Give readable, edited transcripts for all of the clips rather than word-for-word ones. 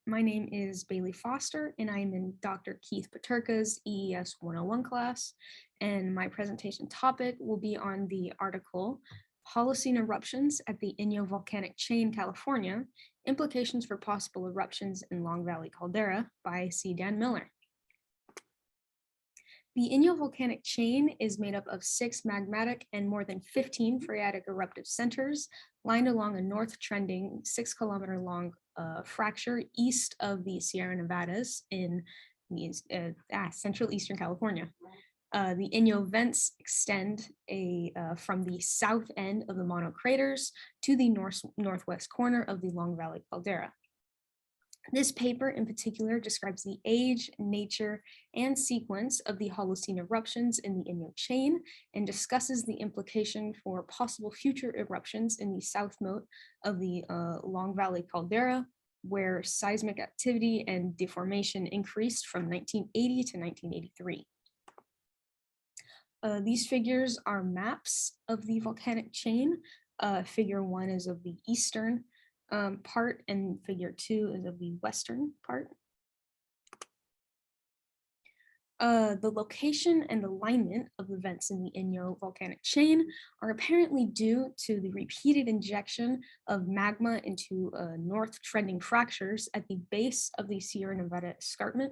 My name is Bailey Foster, and I am in Dr. Keith Paterka's EES 101 class, and my presentation topic will be on the article Holocene Eruptions at the Inyo Volcanic Chain, California, Implications for Possible Eruptions in Long Valley Caldera by C. Dan Miller. The Inyo volcanic chain is made up of 6 magmatic and more than 15 phreatic eruptive centers lined along a north-trending 6-kilometer-long fracture east of the Sierra Nevadas in central eastern California. The Inyo vents extend from the south end of the monocraters to the northwest corner of the Long Valley caldera. This paper in particular describes the age, nature, and sequence of the Holocene eruptions in the Inyo chain and discusses the implication for possible future eruptions in the south moat of the Long Valley caldera, where seismic activity and deformation increased from 1980 to 1983. These figures are maps of the volcanic chain. Figure 1 is of the eastern part, and figure 2 is of the western part. The location and alignment of the vents in the Inyo volcanic chain are apparently due to the repeated injection of magma into north trending fractures at the base of the Sierra Nevada escarpment.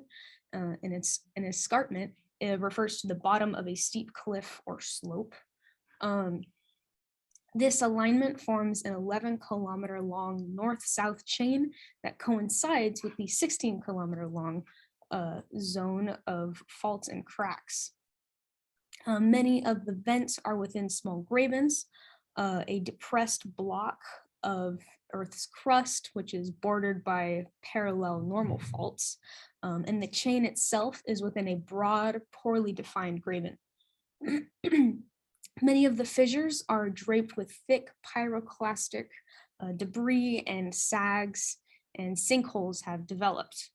An escarpment, it refers to the bottom of a steep cliff or slope. This alignment forms an 11-kilometer-long north-south chain that coincides with the 16-kilometer-long zone of faults and cracks. Many of the vents are within small grabens, a depressed block of Earth's crust, which is bordered by parallel normal faults, and the chain itself is within a broad, poorly defined graben. Many of the fissures are draped with thick pyroclastic debris, and sags and sinkholes have developed.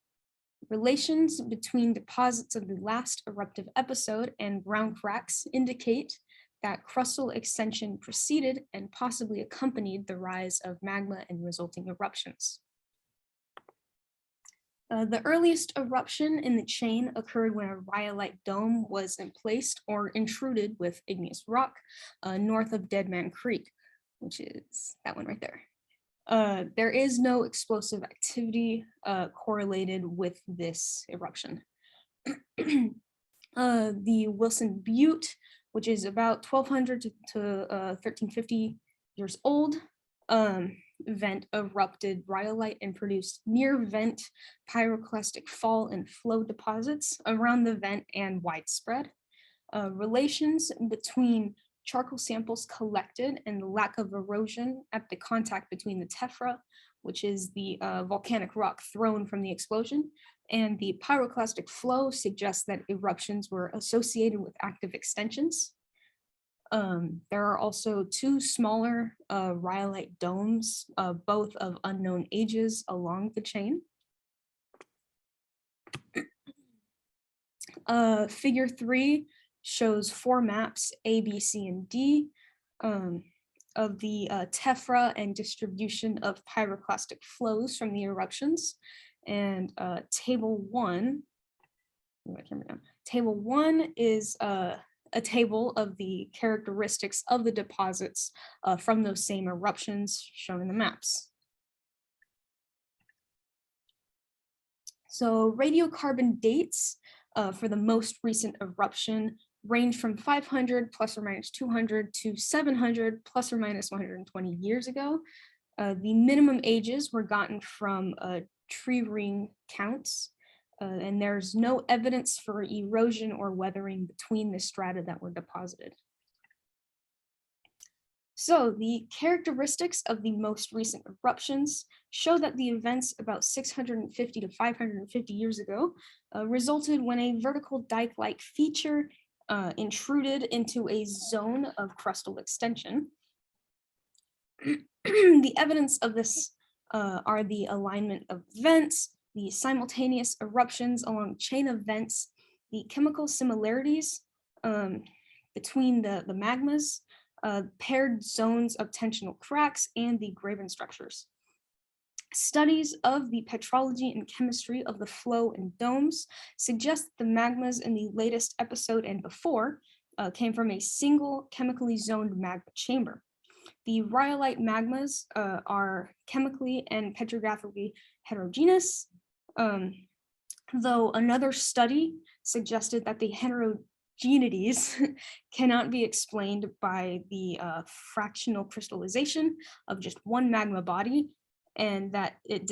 Relations between deposits of the last eruptive episode and ground cracks indicate that crustal extension preceded and possibly accompanied the rise of magma and resulting eruptions. The earliest eruption in the chain occurred when a rhyolite dome was emplaced or intruded with igneous rock north of Dead Man Creek, which is that one right there. There is no explosive activity correlated with this eruption. The Wilson Butte, which is about 1200 to 1350 years old, vent erupted rhyolite and produced near vent pyroclastic fall and flow deposits around the vent and widespread. Relations between charcoal samples collected and the lack of erosion at the contact between the tephra, which is the volcanic rock thrown from the explosion, and the pyroclastic flow suggests that eruptions were associated with active extensions. There are also 2 smaller rhyolite domes, both of unknown ages along the chain. Figure 3 shows 4 maps, A, B, C, and D, of the tephra and distribution of pyroclastic flows from the eruptions. And table 1 is a table of the characteristics of the deposits from those same eruptions shown in the maps. So radiocarbon dates for the most recent eruption range from 500 plus or minus 200 to 700 plus or minus 120 years ago. The minimum ages were gotten from tree ring counts, and there's no evidence for erosion or weathering between the strata that were deposited. So the characteristics of the most recent eruptions show that the events about 650 to 550 years ago resulted when a vertical dike-like feature intruded into a zone of crustal extension. The evidence of this are the alignment of vents, the simultaneous eruptions along chain of vents, the chemical similarities between the magmas, paired zones of tensional cracks, and the graben structures. Studies of the petrology and chemistry of the flow in domes suggest that the magmas in the latest episode and before came from a single chemically zoned magma chamber. The rhyolite magmas are chemically and petrographically heterogeneous, um, though another study suggested that the heterogeneities cannot be explained by the fractional crystallization of just one magma body, and that it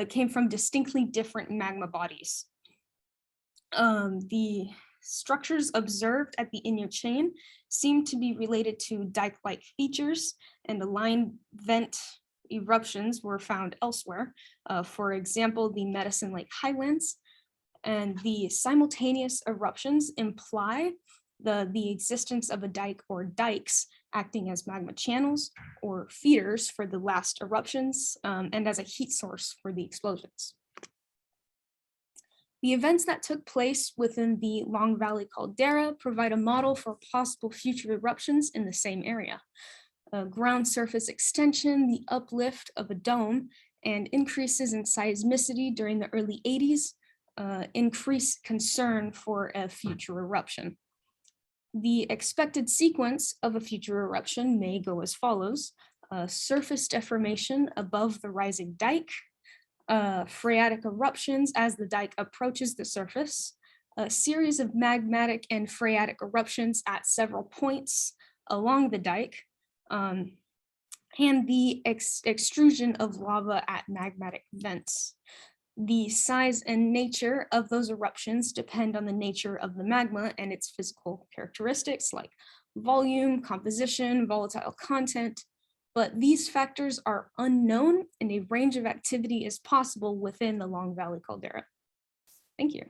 came from distinctly different magma bodies. The structures observed at the Inyo chain seem to be related to dike-like features, and aligned vent eruptions were found elsewhere. For example, the Medicine Lake Highlands, and the simultaneous eruptions imply the existence of a dike or dikes acting as magma channels or feeders for the last eruptions, and as a heat source for the explosions. The events that took place within the Long Valley caldera provide a model for possible future eruptions in the same area. Ground surface extension, the uplift of a dome, and increases in seismicity during the early 80s increase concern for a future eruption. The expected sequence of a future eruption may go as follows: surface deformation above the rising dike, phreatic eruptions as the dike approaches the surface, a series of magmatic and phreatic eruptions at several points along the dike, and the extrusion of lava at magmatic vents. The size and nature of those eruptions depend on the nature of the magma and its physical characteristics like volume, composition, volatile content, but these factors are unknown and a range of activity is possible within the Long Valley caldera. Thank you.